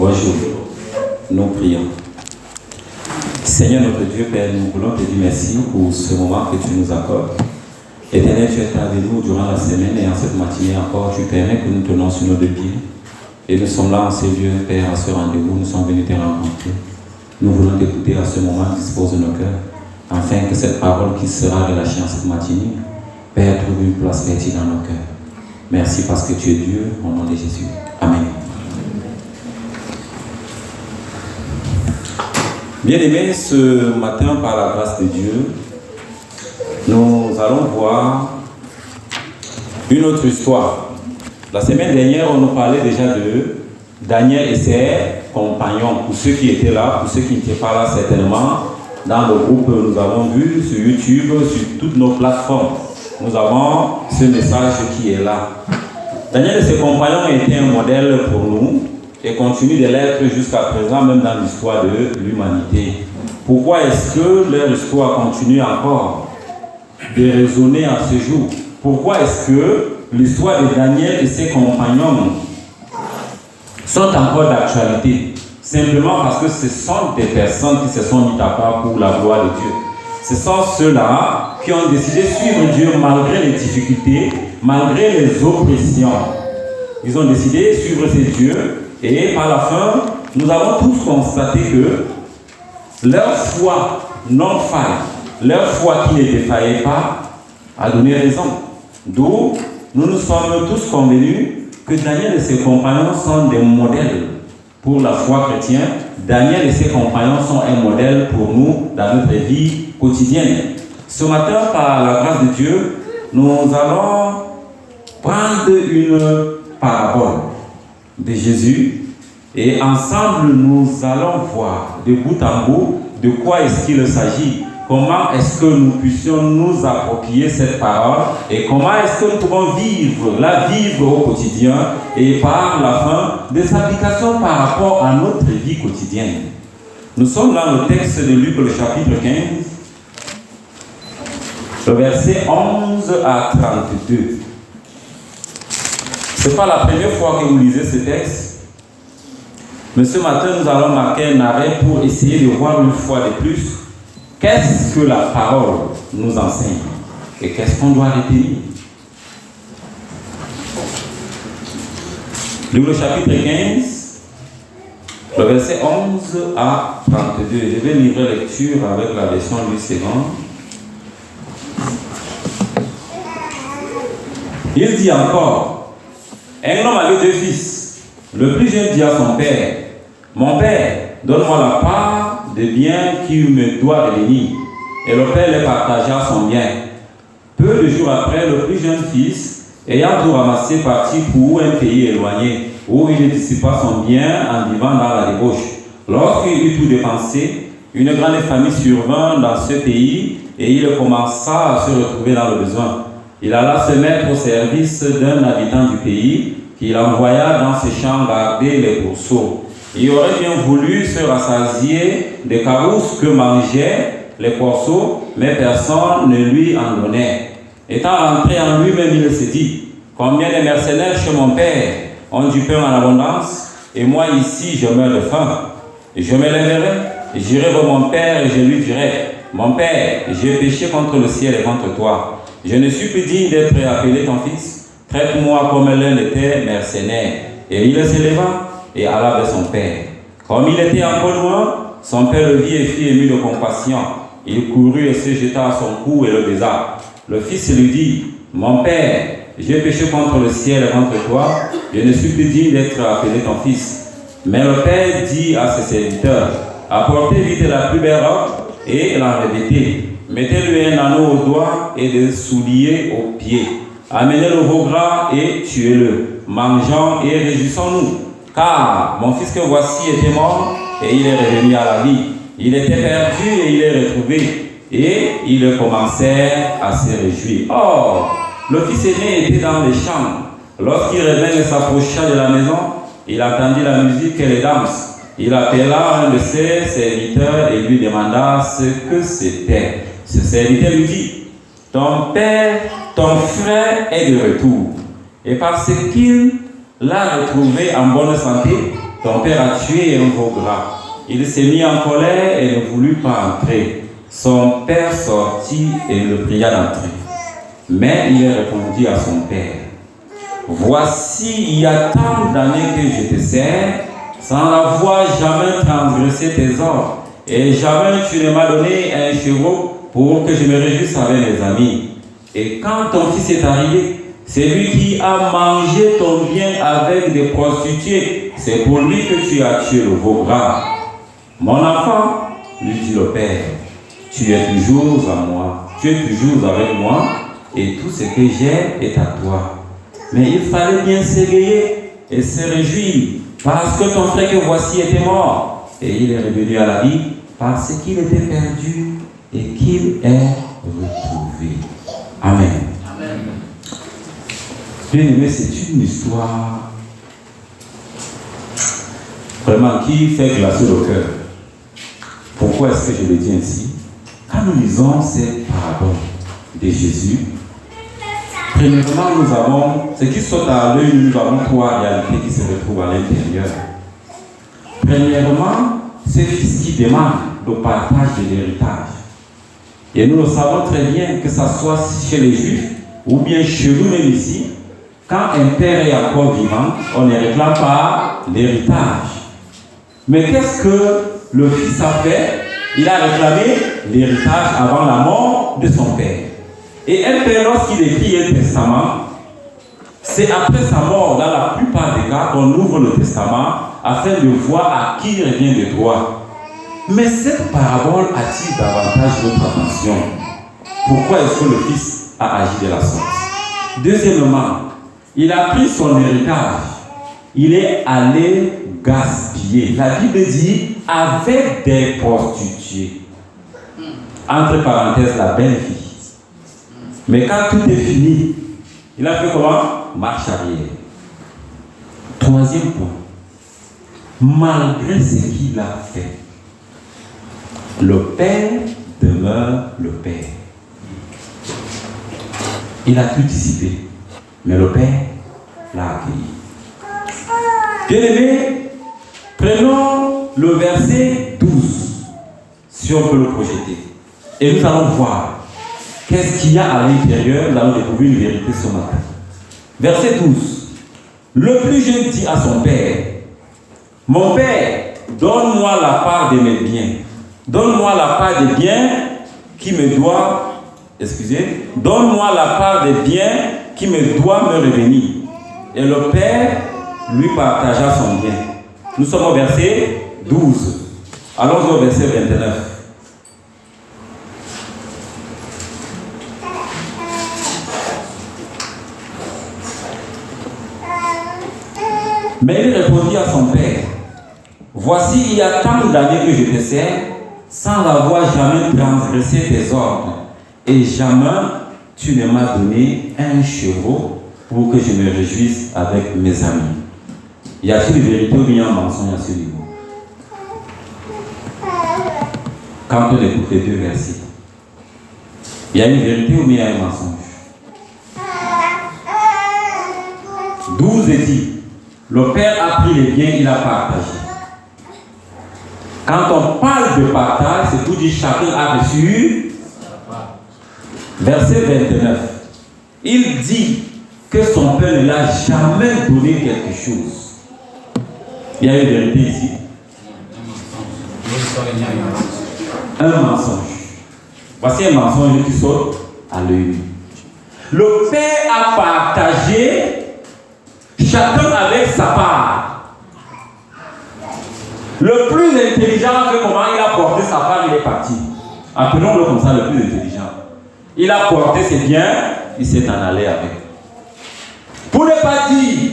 Bonjour, nous prions. Seigneur notre Dieu, Père, nous voulons te dire merci pour ce moment que tu nous accordes. Éternel, tu es avec nous durant la semaine et en cette matinée encore, tu permets que nous tenons sur nos deux pieds. Et nous sommes là en ces lieux, Père, à ce rendez-vous, nous sommes venus te rencontrer. Nous voulons t'écouter à ce moment, dispose de nos cœurs, afin que cette parole qui sera relâchée en cette matinée, Père, trouve une place fertile dans nos cœurs. Merci parce que tu es Dieu, au nom de Jésus. Amen. Bien-aimés, ce matin, par la grâce de Dieu, nous allons voir une autre histoire. La semaine dernière, on nous parlait déjà de Daniel et ses compagnons. Pour ceux qui étaient là, pour ceux qui n'étaient pas là certainement, dans le groupe, nous avons vu sur YouTube, sur toutes nos plateformes, nous avons ce message qui est là. Daniel et ses compagnons étaient un modèle pour nous et continuent de l'être jusqu'à présent, même dans l'histoire de l'humanité. Pourquoi est-ce que leur histoire continue encore de résonner à ce jour? Pourquoi est-ce que l'histoire de Daniel et ses compagnons sont encore d'actualité? Simplement parce que ce sont des personnes qui se sont mises à part pour la gloire de Dieu. Ce sont ceux-là qui ont décidé de suivre Dieu malgré les difficultés, malgré les oppressions. Ils ont décidé de suivre ces dieux et par la fin, nous avons tous constaté que leur foi non faille, leur foi qui ne défaillait pas, a donné raison. D'où nous nous sommes tous convenus que Daniel et ses compagnons sont des modèles pour la foi chrétienne. Daniel et ses compagnons sont un modèle pour nous dans notre vie quotidienne. Ce matin, par la grâce de Dieu, nous allons prendre une parabole de Jésus et ensemble nous allons voir de bout en bout de quoi est-ce qu'il s'agit, comment est-ce que nous puissions nous approprier cette parole et comment est-ce que nous pouvons la vivre au quotidien et par la fin des applications par rapport à notre vie quotidienne. Nous sommes dans le texte de Luc, le chapitre 15, le verset 11 à 32. Ce n'est pas la première fois que vous lisez ce texte, mais ce matin nous allons marquer un arrêt pour essayer de voir une fois de plus qu'est-ce que la parole nous enseigne et qu'est-ce qu'on doit retenir. Luc le chapitre 15, le verset 11 à 32. Je vais livrer la lecture avec la version Louis II. Il dit encore: un homme avait deux fils. Le plus jeune dit à son père: mon père, donne-moi la part des biens qu'il me doit revenir. Et le père les partagea son bien. Peu de jours après, le plus jeune fils, ayant tout ramassé, partit pour un pays éloigné, où il dissipa son bien en vivant dans la débauche. Lorsqu'il eut tout dépensé, une grande famille survint dans ce pays, et il commença à se retrouver dans le besoin. Il alla se mettre au service d'un habitant du pays, qu'il envoya dans ses champs garder les pourceaux. Il aurait bien voulu se rassasier des carousses que mangeaient les pourceaux, mais personne ne lui en donnait. Étant rentré en lui-même, il se dit: combien de mercenaires chez mon père ont du pain en abondance, et moi ici je meurs de faim. Je me lèverai, j'irai voir mon père et je lui dirai: mon père, j'ai péché contre le ciel et contre toi. Je ne suis plus digne d'être appelé ton fils. Traite-moi comme l'un de tes mercenaires. Et il se leva et alla vers son père. Comme il était un peu loin, son père le vit et fut ému de compassion. Il courut et se jeta à son cou et le baisa. Le fils lui dit: mon père, j'ai péché contre le ciel et contre toi. Je ne suis plus digne d'être appelé ton fils. Mais le père dit à ses serviteurs: apportez vite la plus belle robe et la revêtez. Mettez-lui un anneau au doigt et des souliers aux pieds. Amenez le veau gras et tuez-le. Mangeons et réjouissons-nous. Car mon fils que voici était mort et il est revenu à la vie. Il était perdu et il est retrouvé. Et ils commencèrent à se réjouir. Or, le fils aîné était dans les champs. Lorsqu'il revint et s'approcha de la maison, il entendit la musique et les danses. Il appela un de ses serviteurs et lui demanda ce que c'était. Ce serviteur lui dit: ton père, ton frère est de retour. Et parce qu'il l'a retrouvé en bonne santé, ton père a tué un veau gras. Il s'est mis en colère et ne voulut pas entrer. Son père sortit et le pria d'entrer. Mais il répondit à son père, voici, il y a tant d'années que je te sers, sans avoir jamais transgressé tes ordres, et jamais tu ne m'as donné un chevreau pour que je me réjouisse avec mes amis. Et quand ton fils est arrivé, c'est lui qui a mangé ton bien avec des prostituées. C'est pour lui que tu as tué le veau gras. Mon enfant, lui dit le père, tu es toujours à moi, tu es toujours avec moi, et tout ce que j'ai est à toi. Mais il fallait bien s'éveiller et se réjouir, parce que ton frère que voici était mort, et il est revenu à la vie, parce qu'il était perdu et qu'il est retrouvé. Amen. Amen. Bien aimé, c'est une histoire vraiment qui fait glacer le cœur. Pourquoi est-ce que je le dis ainsi? Quand nous lisons ces paraboles de Jésus, premièrement, nous avons, ce qui saute à l'œil, nous avons trois réalités qui se retrouvent à l'intérieur. Premièrement, ce fils qui demande le partage de l'héritage. Et nous le savons très bien, que ce soit chez les Juifs ou bien chez nous-mêmes ici, quand un père est encore vivant, on ne réclame pas l'héritage. Mais qu'est-ce que le fils a fait? Il a réclamé l'héritage avant la mort de son père. Et un père, lorsqu'il écrit un testament, c'est après sa mort, dans la plupart des cas, qu'on ouvre le testament afin de voir à qui revient de droit. Mais cette parabole attire davantage notre attention. Pourquoi est-ce que le fils a agi de la sorte? Deuxièmement, il a pris son héritage. Il est allé gaspiller. La Bible dit avec des prostituées. Entre parenthèses, la belle fille. Mais quand tout est fini, il a fait comment? Marche arrière. Troisième point. Malgré ce qu'il a fait, le père demeure le père. Il a tout dissipé, mais le père l'a accueilli. Bien-aimés, prenons le verset 12, si on peut le projeter. Et nous allons voir qu'est-ce qu'il y a à l'intérieur. Nous allons découvrir une vérité ce matin. Verset 12. Le plus jeune dit à son père, mon père, donne-moi la part de mes biens. Donne-moi la part des biens qui me doit, donne-moi la part des biens qui me doit me revenir. Et le père lui partagea son bien. Nous sommes au verset 12. Allons au verset 29. Mais il répondit à son père, voici, il y a tant d'années que je te sers, sans avoir jamais transgressé tes ordres, et jamais tu ne m'as donné un chevreau pour que je me réjouisse avec mes amis. Y a-t-il une vérité ou bien un mensonge à ce niveau? Quand on écoute les deux versets, il y a une vérité ou bien il y a un mensonge? 12 dit, le père a pris les biens, il a partagé. Quand on parle de partage, c'est tout dit, chacun a reçu. Verset 29. Il dit que son père ne l'a jamais donné quelque chose. Il y a une vérité ici. Un mensonge. Voici un mensonge qui saute à l'œil. Le père a partagé, chacun avec sa part. Le plus intelligent fait comment? Il a porté sa part, il est parti. Appelons-le comme ça, le plus intelligent. Il a porté ses biens, il s'est en allé avec. Pour ne pas dire,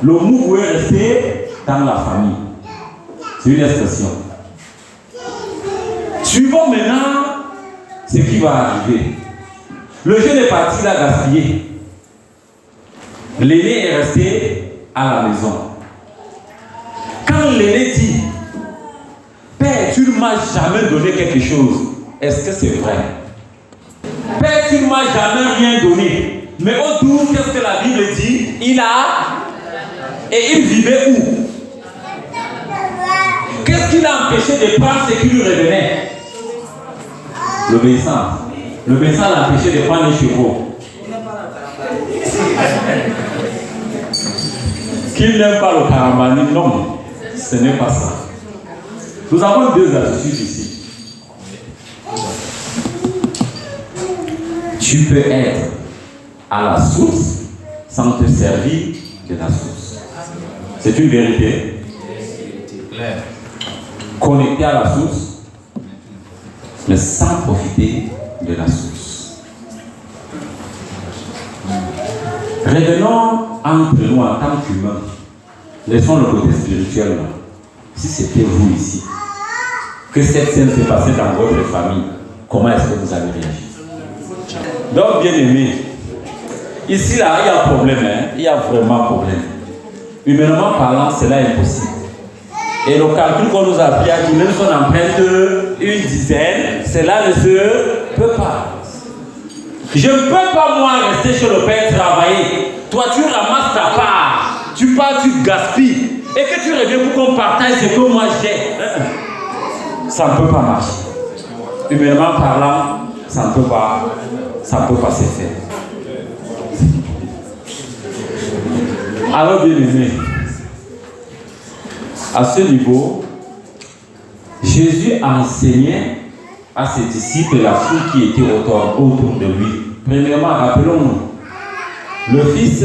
le mou est resté dans la famille. C'est une expression. Suivons maintenant ce qui va arriver. Le jeune est parti, il a gaspillé. L'aîné est resté à la maison. Quand l'aîné dit, Père, tu ne m'as jamais donné quelque chose, est-ce que c'est vrai? Père, tu ne m'as jamais rien donné. Mais autour, qu'est-ce que la Bible dit? Il a. Et il vivait où? Qu'est-ce qui l'a empêché de prendre ce qui lui revenait? L'obéissance. L'obéissance l'a empêché de prendre les chevaux. Qu'il n'aime pas le caramani, non, ce n'est pas ça. Nous avons deux attitudes ici. Tu peux être à la source sans te servir de la source. C'est une vérité. Connecté à la source, mais sans profiter de la source. Revenons entre nous en tant qu'humains. Laissons le côté spirituel là. Si c'était vous ici, que cette scène s'est passée dans votre famille, comment est-ce que vous avez réagi? Donc, bien aimé, ici là, il y a un problème, hein? Il y a vraiment un problème. Humainement parlant, cela est impossible. Et le calcul qu'on nous a appris à qui même si on emprunte une dizaine, cela ne se peut pas. Je ne peux pas moi rester chez le père travailler. Toi tu ramasses ta part, tu pars, tu gaspilles. Et que tu reviens pour qu'on partage ce que moi j'ai. Ça ne peut pas marcher. Humainement parlant, ça ne peut pas se faire. Alors bien aimé, à ce niveau, Jésus enseignait à ses disciples la foule qui était autour de lui. Premièrement, rappelons-nous, le fils,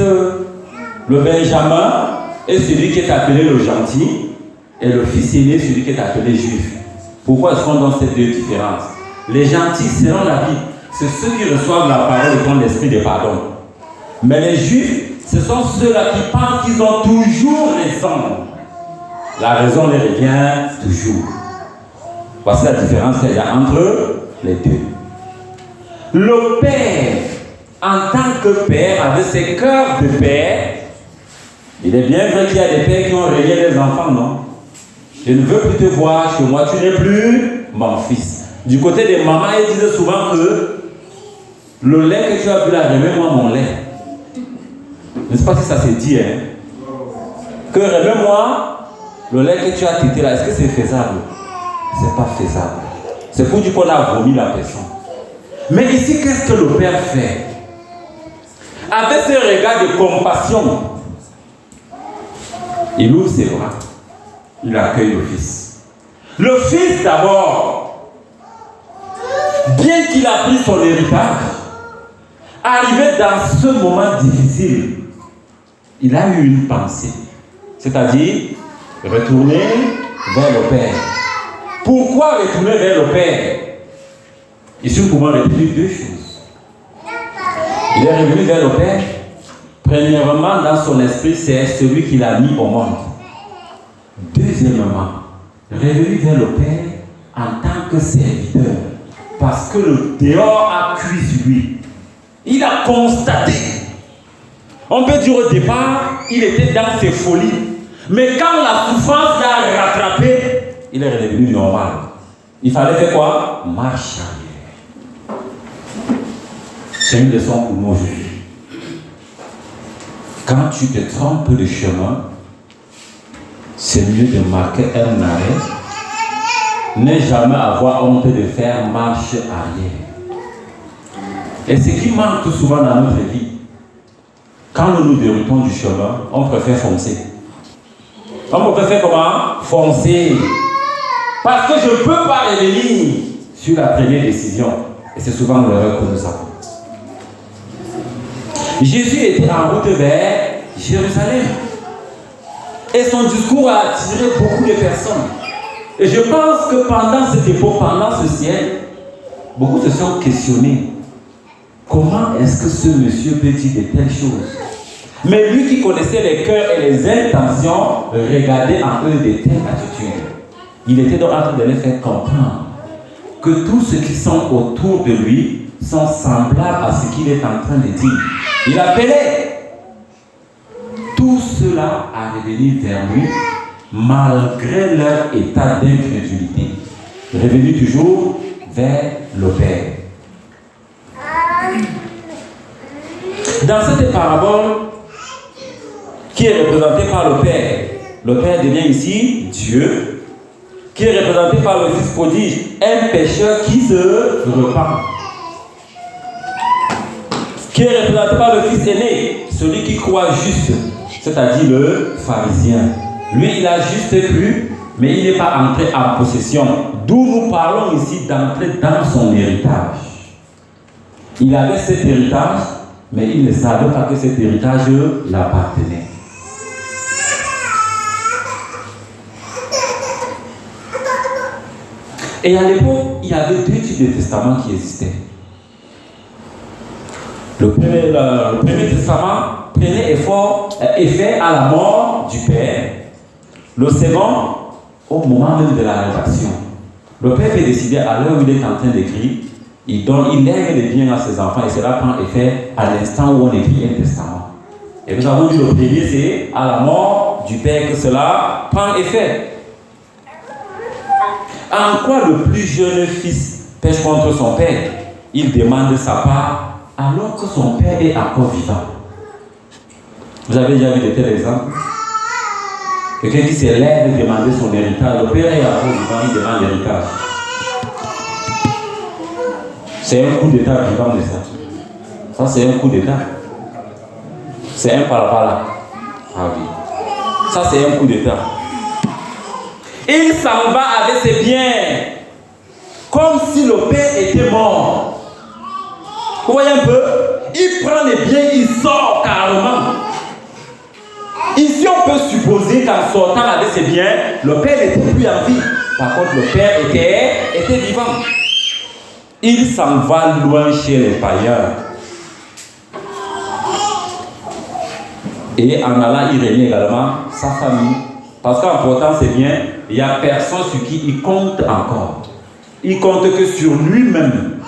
le Benjamin, est celui qui est appelé le gentil, et le fils aîné, celui qui est appelé juif. Pourquoi est-ce qu'on donne ces deux différences? Les gentils, selon la Bible, c'est ceux qui reçoivent la parole et qui ont l'esprit de pardon. Mais les juifs, ce sont ceux-là qui pensent qu'ils ont toujours raison. La raison les revient toujours. Voici la différence qu'il y a entre les deux. Le père, en tant que père, avec ses cœurs de père, il est bien vrai qu'il y a des pères qui ont rayé les enfants, non? Je ne veux plus te voir chez moi, tu n'es plus mon fils. Du côté des mamans, ils disaient souvent que le lait que tu as bu là, remets-moi mon lait. Je ne sais pas si ça s'est dit, hein? Que remets-moi le lait que tu as tété là, est-ce que c'est faisable? C'est pas faisable. C'est pour dire qu'on a vomi la personne. Mais ici, qu'est-ce que le père fait? Avec ce regard de compassion, il ouvre ses bras. Il accueille le fils. Le fils d'abord, bien qu'il a pris son héritage, arrivé dans ce moment difficile, il a eu une pensée. C'est-à-dire, retourner vers le Père. Pourquoi retourner vers le Père? Ici, nous pouvons retenir deux choses. Il est revenu vers le Père. Premièrement, dans son esprit, c'est celui qu'il a mis au monde. Deuxièmement, revenu vers le Père en tant que serviteur. Parce que le dehors a cuit sur lui. Il a constaté. On peut dire au départ, il était dans ses folies. Mais quand la souffrance l'a rattrapé, il est redevenu normal. Il fallait faire quoi? Marche arrière. C'est une leçon pour nous aujourd'hui. Quand tu te trompes de chemin, c'est mieux de marquer un arrêt. Ne jamais avoir honte de faire marche arrière. Et ce qui manque tout souvent dans notre vie, quand nous nous déroutons du chemin, on préfère foncer. On préfère comment? Foncer. Parce que je ne peux pas revenir sur la première décision. Et c'est souvent l'erreur que nous avons. Jésus était en route vers Jérusalem. Et son discours a attiré beaucoup de personnes. Et je pense que pendant cette époque, pendant ce siècle, beaucoup se sont questionnés. Comment est-ce que ce monsieur peut dire de telles choses? Mais lui qui connaissait les cœurs et les intentions, regardait en eux de telles attitudes. Il était donc en train de les faire comprendre que tous ceux qui sont autour de lui sont semblables à ce qu'il est en train de dire. Il appelait tout cela à revenir vers lui malgré leur état d'incrédulité. Revenir toujours vers le Père. Dans cette parabole qui est représentée par le Père devient ici Dieu. qui est représenté par le fils prodige, un pécheur qui se repent. Qui est représenté par le fils aîné, celui qui croit juste, c'est-à-dire le pharisien. Lui, il a juste cru, mais il n'est pas entré en possession. D'où nous parlons ici d'entrer dans son héritage. Il avait cet héritage, mais il ne savait pas que cet héritage l'appartenait. Et à l'époque, il y avait deux types de testaments qui existaient. Le premier testament prenait effet à la mort du père. Le second, au moment même de la rédaction. Le père peut décider à l'heure où il est en train d'écrire, il lègue les biens à ses enfants et cela prend effet à l'instant où on écrit un testament. Et nous avons dit le premier, c'est à la mort du père que cela prend effet. En quoi le plus jeune fils pêche contre son père? Il demande sa part alors que son père est encore vivant. Vous avez déjà vu de tels exemples? Quelqu'un qui s'élève et demande son héritage. Le père est encore vivant, il demande l'héritage. C'est un coup d'état vivant de ça. Ça, c'est un coup d'état. C'est un par-là. Ah oui. Ça, c'est un coup d'état. Il s'en va avec ses biens, comme si le père était mort. Vous voyez un peu? Il prend les biens, il sort carrément. Ici, on peut supposer qu'en sortant avec ses biens, le père n'était plus en vie. Par contre, le père était vivant. Il s'en va loin chez les païens. Et en allant, il renie également sa famille. Parce qu'en portant ses biens, il n'y a personne sur qui il compte encore. Il compte que sur lui-même.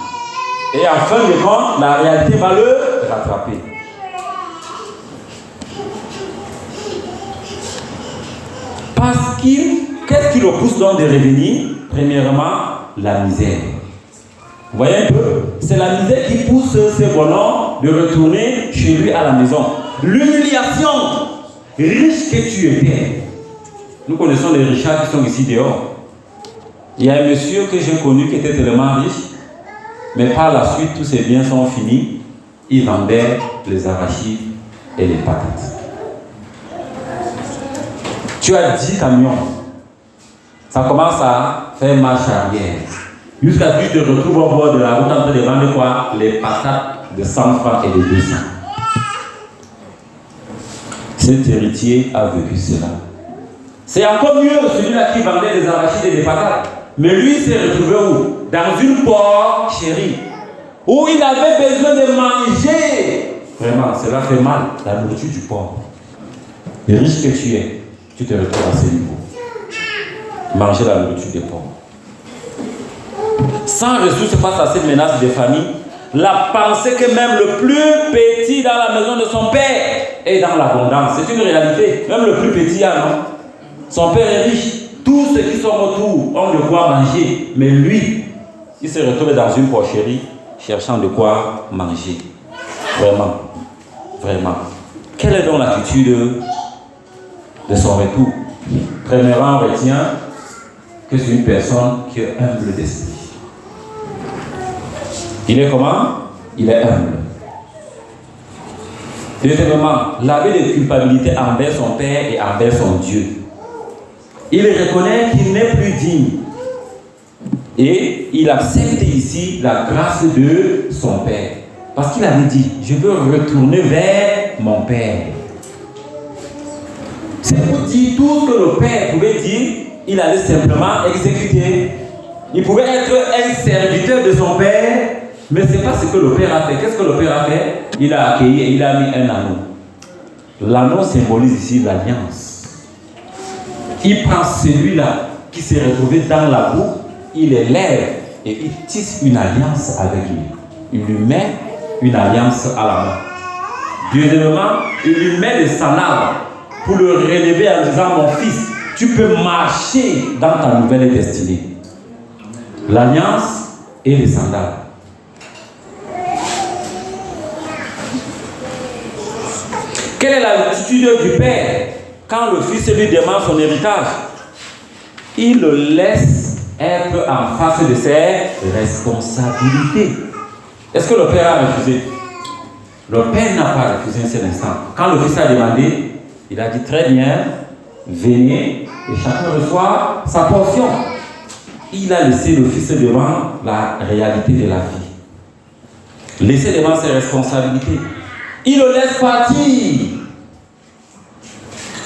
Et en fin de compte, la réalité va le rattraper. Parce qu'est-ce qui le pousse donc de revenir? Premièrement, la misère. Vous voyez un peu? C'est la misère qui pousse ce bonhomme de retourner chez lui à la maison. L'humiliation, riche que tu étais. Nous connaissons les richards qui sont ici dehors. Il y a un monsieur que j'ai connu qui était tellement riche, mais par la suite, tous ses biens sont finis. Il vendait les arachides et les patates. Tu as 10 camions. Ça commence à faire marche arrière. Jusqu'à ce que tu te retrouves au bord de la route en train de vendre quoi? Les patates de 100 francs et de 200. Cet héritier a vécu cela. C'est encore mieux celui-là qui vendait des arachides et des patates. Mais lui s'est retrouvé où? Dans une porcherie. Où il avait besoin de manger. Vraiment, cela fait mal, la nourriture du porc. Le riche que tu es, tu te retrouves à ce niveau. Manger la nourriture des porcs. Sans ressources face à cette menace des familles, la pensée que même le plus petit dans la maison de son père est dans l'abondance. C'est une réalité. Même le plus petit a, non? Son père est riche. Tous ceux qui sont autour ont de quoi manger. Mais lui, il se retrouve dans une porcherie cherchant de quoi manger. Vraiment. Vraiment. Quelle est donc l'attitude de son retour? Premièrement, on retient que c'est une personne qui est humble d'esprit. Il est comment? Il est humble. Deuxièmement, l'aveu de culpabilité envers son père et envers son Dieu. Il reconnaît qu'il n'est plus digne. Et il accepte ici la grâce de son père. Parce qu'il avait dit, je veux retourner vers mon père. C'est pour dire tout ce que le père pouvait dire, il allait simplement exécuter. Il pouvait être un serviteur de son père, mais ce n'est pas ce que le père a fait. Qu'est-ce que le père a fait? Il a accueilli et il a mis un anneau. L'anneau symbolise ici l'alliance. Il prend celui-là qui s'est retrouvé dans la boue, il élève et il tisse une alliance avec lui. Il lui met une alliance à la main. Deuxièmement, il lui met des sandales pour le relever en disant, mon fils, tu peux marcher dans ta nouvelle destinée. L'alliance et les sandales. Quelle est l'attitude du père quand le fils lui demande son héritage? il le laisse être en face de ses responsabilités. Est-ce que le père a refusé? Le père n'a pas refusé un seul instant. Quand le fils a demandé, il a dit très bien, venez et chacun reçoit sa portion. Il a laissé le fils devant la réalité de la vie. Laissé devant ses responsabilités. Il le laisse partir.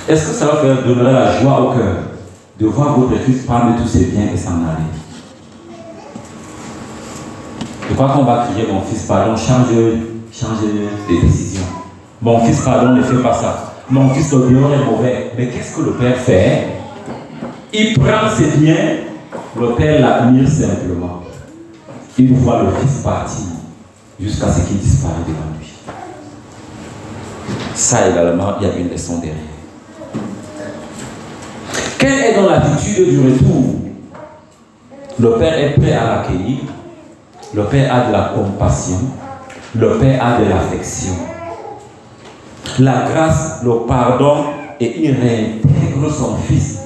Est-ce que ça va faire donner la joie au cœur de voir votre fils prendre tous ses biens et s'en aller? Je crois qu'on va crier, mon fils, pardon, change de décision. Mon fils, pardon, ne fait pas ça. Mon fils, le dehors est mauvais. Mais qu'est-ce que le père fait? Il prend ses biens, le père l'admire simplement. Il voit le fils partir jusqu'à ce qu'il disparaisse devant lui. Ça également, il y a une leçon derrière. Quelle est donc l'attitude du retour? Le père est prêt à l'accueillir. Le père a de la compassion. Le père a de l'affection. La grâce, le pardon, et il réintègre son fils.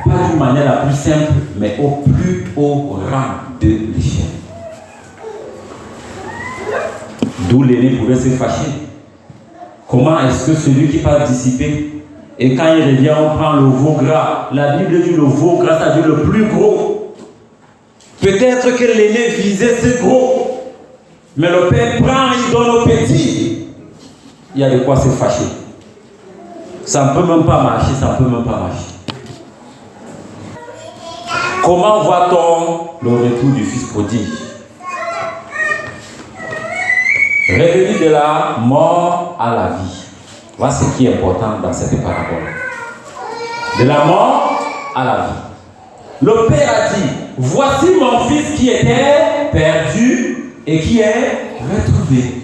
Pas d'une manière la plus simple, mais au plus haut rang de l'échelle. D'où l'aîné pouvait se fâcher. Comment est-ce que celui qui va dissiper, et quand il revient, on prend le veau gras. La Bible dit le veau gras, c'est-à-dire le plus gros. Peut-être que l'aîné visait ce gros, mais le père prend, il donne au petit. Il y a de quoi se fâcher. Ça ne peut même pas marcher, ça ne peut même pas marcher. Comment voit-on le retour du fils prodigue? Revenu de la mort à la vie. Voilà ce qui est important dans cette parabole. De la mort à la vie. Le père a dit, voici mon fils qui était perdu et qui est retrouvé.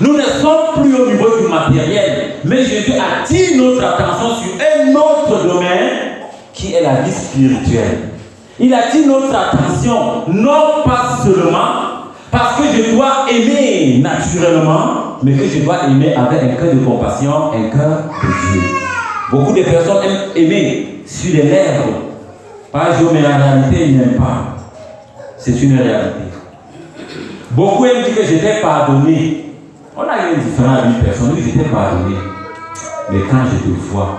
Nous ne sommes plus au niveau du matériel, mais Jésus attire notre attention sur un autre domaine qui est la vie spirituelle. Il attire notre attention, non pas seulement parce que je dois aimer naturellement, mais que je dois aimer avec un cœur de compassion, un cœur de Dieu. Beaucoup de personnes aiment aimer sur les lèvres. Pas je, mais en réalité, ils n'aiment pas. C'est une réalité. Beaucoup aiment dire que j'étais pardonné. On a une différence avec une personne, oui, j'étais pardonné. Mais quand je te vois,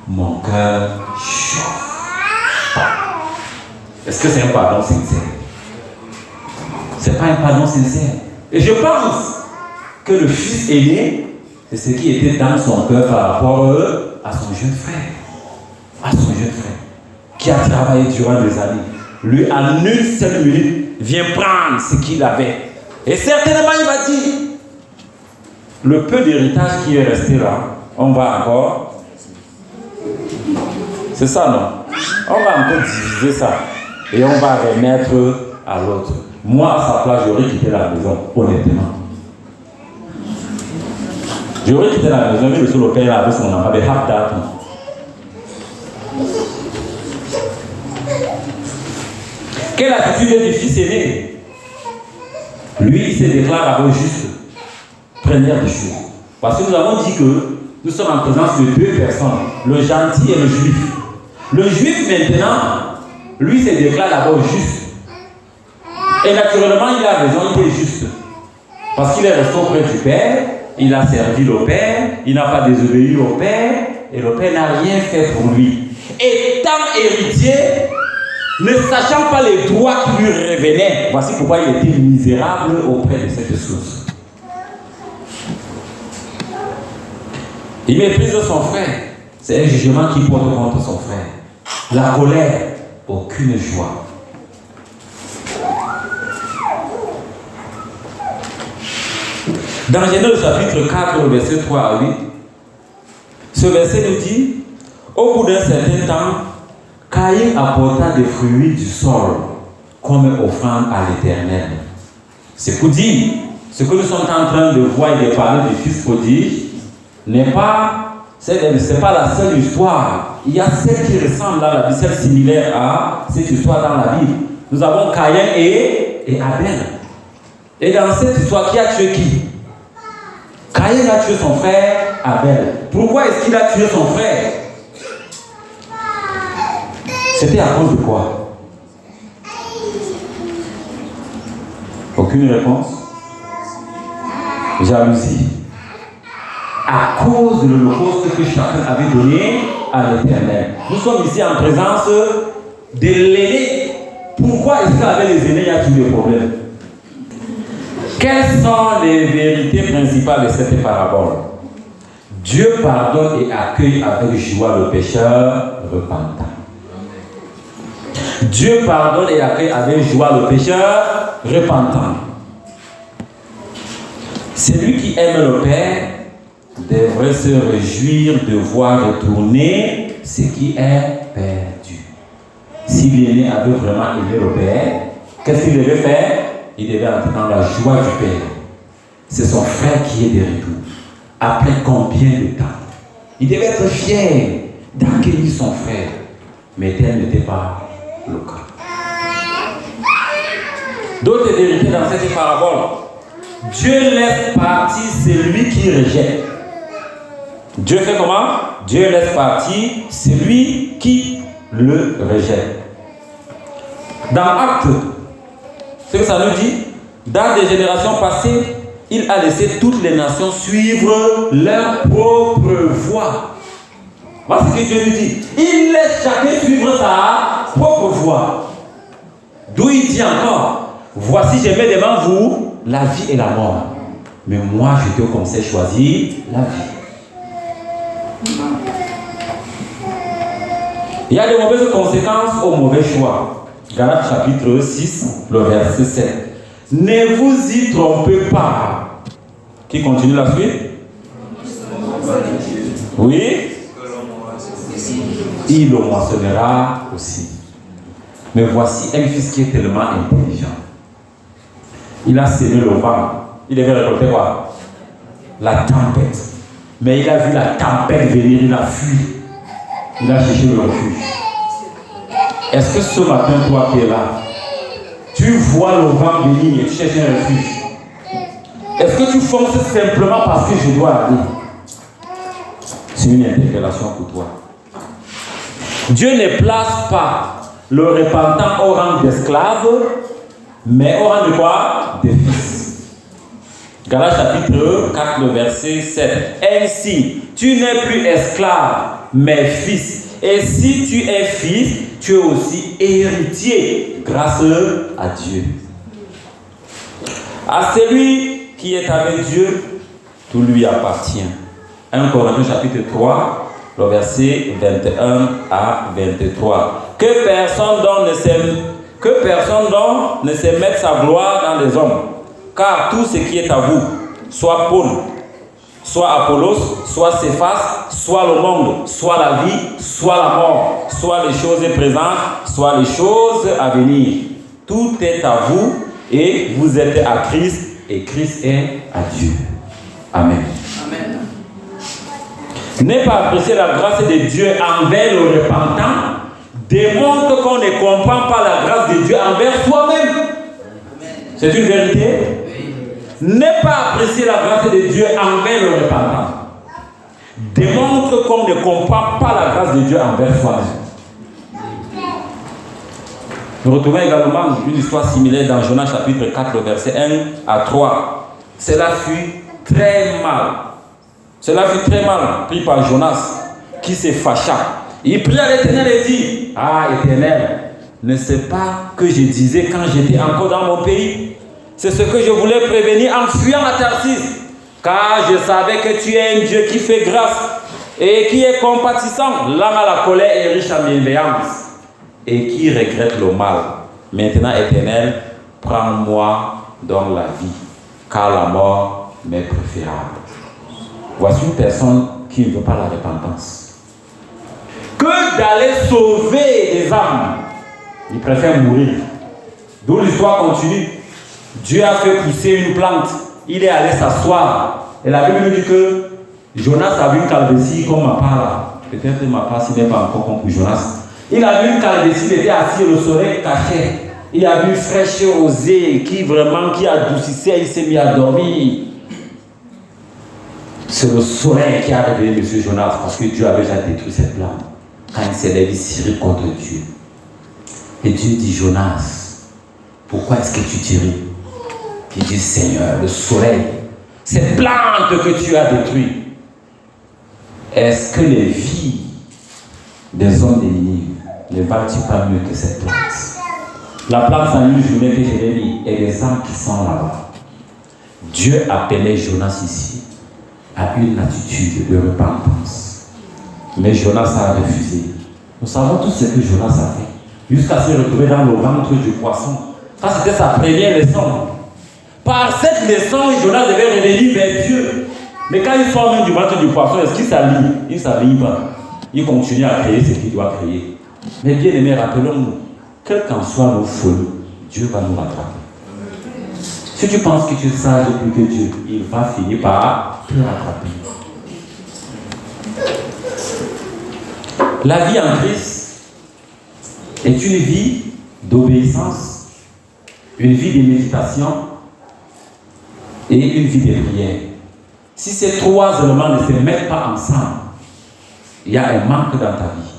mon cœur chauffe. Est-ce que c'est un pardon sincère? Ce n'est pas un pardon sincère. Et je pense que le fils aîné, c'est ce qui était dans son cœur par rapport à son jeune frère. À son jeune frère, qui a travaillé durant des années. Lui, en une seule minute, vient prendre ce qu'il avait. Et certainement, il va dire, le peu d'héritage qui est resté là, on va encore. C'est ça, non? On va encore diviser ça. Et on va remettre à l'autre. Moi, à sa place, j'aurais quitté la maison, honnêtement. J'aurais quitté la maison, mais le père avait son enfant, mais half that. Quelle attitude du fils aîné? Lui, il se déclare avec juste. Première des choses. Parce que nous avons dit que nous sommes en présence de deux personnes, le gentil et le juif. Le juif, maintenant, lui se déclare d'abord juste. Et naturellement, il a raison, il est juste. Parce qu'il est resté auprès du Père, il a servi le Père, il n'a pas désobéi au Père, et le Père n'a rien fait pour lui. Étant héritier, ne sachant pas les droits qui lui revenaient, voici pourquoi il était misérable auprès de cette source. Il méprise son frère. C'est un jugement qui porte contre son frère. La colère, aucune joie. Dans Genèse chapitre 4, le verset 3 à 8, ce verset nous dit, au bout d'un certain temps, Caïn apporta des fruits du sol comme offrande à l'Éternel. C'est pour dire, ce que nous sommes en train de voir et de parler du fils prodige, c'est pas la seule histoire. Il y a celle qui ressemble à la Bible, celle similaire à cette histoire dans la Bible. Nous avons Caïn et Abel. Et dans cette histoire, qui a tué qui? Caïn a tué son frère Abel. Pourquoi est-ce qu'il a tué son frère? C'était à cause de quoi? Aucune réponse? Jalousie. À cause de l'holocauste que chacun avait donné à l'Éternel. Nous sommes ici en présence de l'aîné. Pourquoi est-ce qu'avec les aînés, il y a tous les problèmes? Quelles sont les vérités principales de cette parabole? Dieu pardonne et accueille avec joie le pécheur repentant. Dieu pardonne et accueille avec joie le pécheur repentant. Celui qui aime le Père devrait se réjouir de voir retourner ce qui est perdu. Si l'aîné avait vraiment aimé le Père, qu'est-ce qu'il devait faire? Il devait entrer dans la joie du Père. C'est son frère qui est de retour. Après combien de temps? Il devait être fier d'accueillir son frère. Mais tel n'était pas le cas. D'autres vérités dans cette parabole. Dieu laisse partir celui qui rejette. Dieu fait comment? Dieu laisse partir celui qui le rejette. Dans Actes, ce que ça nous dit, dans des générations passées, il a laissé toutes les nations suivre leur propre voie. Voilà ce que Dieu nous dit. Il laisse chacun suivre sa propre voie. D'où il dit encore, voici je mets devant vous la vie et la mort. Mais moi je te conseille choisir la vie. Il y a de mauvaises conséquences au mauvais choix. Galates chapitre 6, le verset 7. Ne vous y trompez pas. Qui continue la suite? Oui. Il le moissonnera aussi. Mais voici un fils qui est tellement intelligent. Il a semé le vent. Il devait récolter quoi? La tempête. Mais il a vu la tempête venir, il a fui. Il a cherché le refuge. Est-ce que ce matin, toi qui es là, tu vois le vent venir et tu cherches un refuge? Est-ce que tu fonces simplement parce que je dois aller? C'est une interpellation pour toi. Dieu ne place pas le repentant au rang d'esclave, mais au rang de quoi? De fils. Galates chapitre 4, le verset 7. Ainsi, tu n'es plus esclave, mais fils. Et si tu es fils, tu es aussi héritier grâce à Dieu. À celui qui est avec Dieu, tout lui appartient. 1 Corinthiens chapitre 3, le verset 21 à 23. Que personne donc ne se mette sa gloire dans les hommes, car tout ce qui est à vous, soit Paul, soit Apollos, soit Céphas, soit le monde, soit la vie, soit la mort, soit les choses présentes, soit les choses à venir. Tout est à vous et vous êtes à Christ et Christ est à Dieu. Amen. Amen. Ne pas apprécier la grâce de Dieu envers le repentant démontre qu'on ne comprend pas la grâce de Dieu envers soi-même. C'est une vérité. Ne pas apprécier la grâce de Dieu envers le repentant démontre qu'on ne comprend pas la grâce de Dieu envers soi-même. Nous retrouvons également une histoire similaire dans Jonas chapitre 4, verset 1 à 3. Cela fut très mal pris par Jonas qui se fâcha. Il pria à l'Éternel et dit: Ah, Éternel, ne sais pas que je disais quand j'étais encore dans mon pays? C'est ce que je voulais prévenir en fuyant à Tarsis, car je savais que tu es un Dieu qui fait grâce et qui est compatissant, lent à la colère et riche en bienveillance, et qui regrette le mal. Maintenant, Éternel, prends-moi dans la vie, car la mort m'est préférable. Voici une personne qui ne veut pas la repentance. Que d'aller sauver des âmes, il préfère mourir. D'où l'histoire continue. Dieu a fait pousser une plante. Il est allé s'asseoir. Et la Bible nous dit que Jonas a vu une calvitie comme ma part là. Peut-être ma part, s'il n'est pas encore comme pour Jonas. Il a vu une calvitie, il était assis, le soleil caché. Il a vu une fraîche rosée qui adoucissait, il s'est mis à dormir. C'est le soleil qui a réveillé M. Jonas parce que Dieu avait déjà détruit cette plante. Quand il s'est levé, il s'est contre Dieu. Et Dieu dit, Jonas, pourquoi est-ce que tu tires? Il dit, Seigneur, le soleil, ces plantes que tu as détruites, est-ce que les vies des hommes de Ninive ne valent-ils pas mieux que cette plante? La plante en une journée que je l'ai mis et les âmes qui sont là-bas. Dieu appelait Jonas ici à une attitude de repentance. Mais Jonas a refusé. Nous savons tous ce que Jonas a fait. Jusqu'à se retrouver dans le ventre du poisson. Ça, c'était sa première leçon. Par cette leçon, Jonas devait revenir vers Dieu. Mais quand il sort même du ventre du poisson, est-ce qu'il s'aligne? Il ne s'aligne pas. Il continue à créer ce qu'il doit créer. Mais bien aimés, rappelons-nous, quelles qu'en soient nos folies, Dieu va nous rattraper. Si tu penses que tu es sage plus que Dieu, il va finir par te rattraper. La vie en Christ est une vie d'obéissance, une vie de méditation et une vie de prière. Si ces trois éléments ne se mettent pas ensemble, il y a un manque dans ta vie.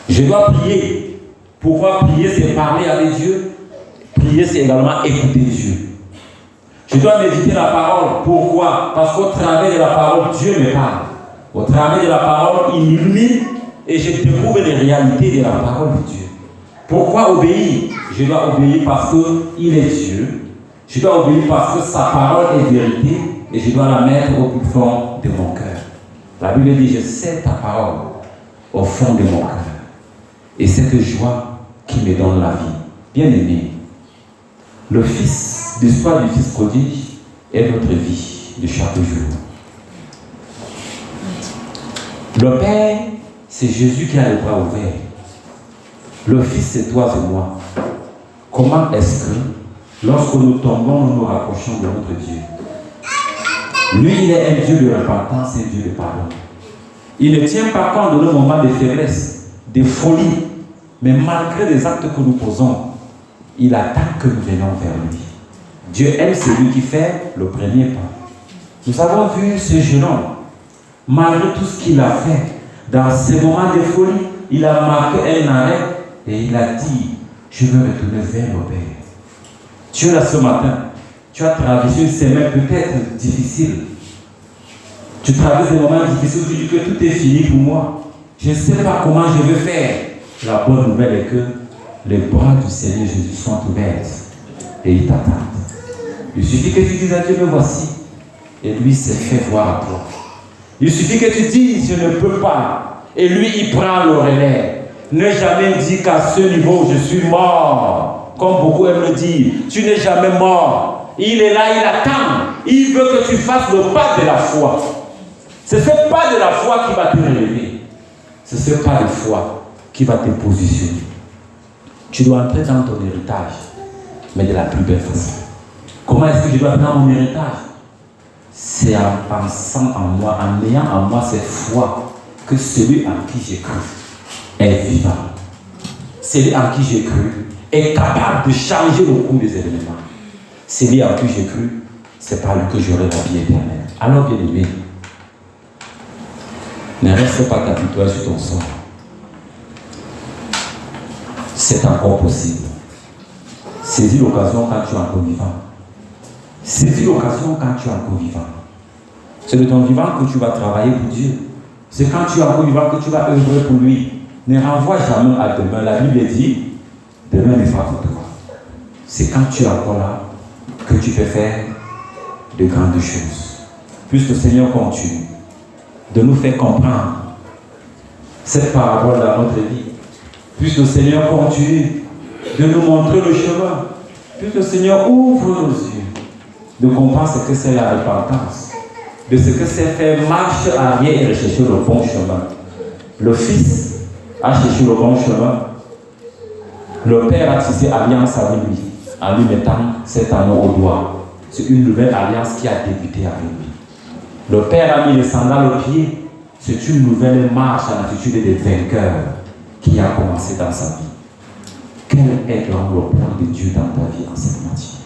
Je dois prier. Pourquoi prier, c'est parler avec Dieu. Prier, c'est également écouter Dieu. Je dois méditer la parole. Pourquoi? Parce qu'au travers de la parole, Dieu me parle. Au travers de la parole, il m'illumine et je découvre les réalités de la parole de Dieu. Pourquoi obéir? Je dois obéir parce qu'il est Dieu. Je dois obéir parce que sa parole est vérité et je dois la mettre au plus fond de mon cœur. La Bible dit, je sais ta parole au fond de mon cœur. Et cette joie qui me donne la vie. Bien aimé, l'histoire du Fils prodige est notre vie de chaque jour. Le Père, c'est Jésus qui a les bras ouverts. Le Fils, c'est toi et moi. Comment est-ce que, lorsque nous tombons, nous nous rapprochons de notre Dieu? Lui, il est un Dieu de repentance et un Dieu de pardon. Il ne tient pas compte de nos moments de faiblesse, de folie, mais malgré les actes que nous posons, il attend que nous venions vers lui. Dieu aime celui qui fait le premier pas. Nous avons vu ce jeune homme, malgré tout ce qu'il a fait, dans ces moments de folie, il a marqué un arrêt et il a dit, je veux retourner vers le Père. Tu es là ce matin, tu as traversé une semaine peut-être difficile. Tu traverses des moments difficiles, tu dis que tout est fini pour moi. Je ne sais pas comment je vais faire. La bonne nouvelle est que les bras du Seigneur Jésus sont ouverts et ils t'attendent. Il suffit que tu dises à Dieu, me voici. Et lui s'est fait voir à toi. Il suffit que tu dises, je ne peux pas. Et lui, il prend le relais. Ne jamais dire qu'à ce niveau, je suis mort. Comme beaucoup aiment le dire, tu n'es jamais mort. Il est là, il attend. Il veut que tu fasses le pas de la foi. C'est ce pas de la foi qui va te relever. C'est ce pas de foi qui va te positionner. Tu dois entrer dans ton héritage, mais de la plus belle façon. Comment est-ce que je dois prendre mon héritage? C'est en pensant en moi, en ayant en moi cette foi que celui en qui j'ai cru est vivant. Celui en qui j'ai cru est capable de changer le cours des événements. Celui en qui j'ai cru, c'est par lui que j'aurai la vie éternelle. Alors, bien aimé, ne reste pas capitulé sur ton sort. C'est encore possible. Saisis l'occasion quand tu es encore vivant. Saisis l'occasion quand tu es encore vivant. C'est de ton vivant que tu vas travailler pour Dieu. C'est quand tu es encore vivant que tu vas œuvrer pour lui. Ne renvoie jamais à demain. La Bible dit, demain n'est pas pour toi. C'est quand tu es encore là que tu peux faire de grandes choses. Puisque le Seigneur continue de nous faire comprendre cette parabole dans notre vie. Puisque le Seigneur continue de nous montrer le chemin. Puisque le Seigneur ouvre nos yeux de comprendre ce que c'est la repentance, de ce que c'est faire marche arrière et rechercher le bon chemin. Le Fils a cherché le bon chemin. Le Père a tissé alliance avec lui en lui mettant cet anneau au doigt. C'est une nouvelle alliance qui a débuté avec lui. Le Père a mis les sandales au pied. C'est une nouvelle marche en attitude de vainqueur qui a commencé dans sa vie. Quel est donc le plan de Dieu dans ta vie en cette matière?